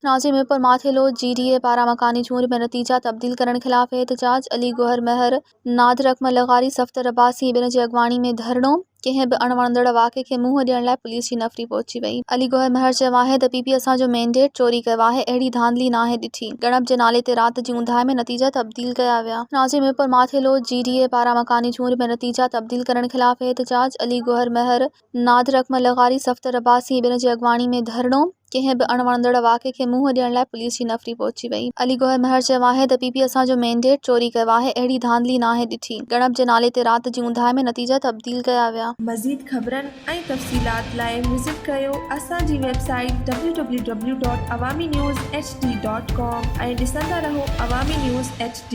नाज़िम पर माथेलो GDA पारा मकानी चूंड में नतीजा तब्दील करण खिलाफ एहतजाज। अली गौहर महर नादिर अकमल लगारी सफ्तर अब्बासी बिन जी अगवाणी में धरणो। कंहिं बि अणवणंदड़ वाक़े खे मुंहुं ॾियण लाइ पुलिस जी नफ़री पहुची वई। अली गौहर महर चयो आहे त PP असांजो मैंडेट चोरी कयो आहे, अहिड़ी धांधली नाहे ॾिठी। ॻणप जे नाले ते राति जी ऊंधाए में नतीजा तब्दील कया विया। नाज़िम पर माथेलो GDA पारा मकानी चूंड में नतीजा तब्दील करण खिलाफ एहतजाज। अली गौहर महर नादिर अकमल लगारी सफ्तर अब्बासी बिन जी अगवाणी में धरणो। कंहिं बि अणवणंदड़ वाक़े खे मुंहुं ॾियण लाइ पुलिस जी नफ़री पहुची वई। अली गौहर महर चयो आहे त PP असांजो मैंडेट चोरी कयो आहे, अहिड़ी धांधली नाहे ॾिठी। ॻणप जे नाले ते राति जी ऊंधाए में नतीजा तब्दील कया विया। मज़ीद ख़बरनि ऐं तफ़सीलात लाइ विज़िट कयो असांजी वेबसाइट www.awamiNewsHD.com ऐं ॾिसंदा रहो अवामी न्यूज़ HD।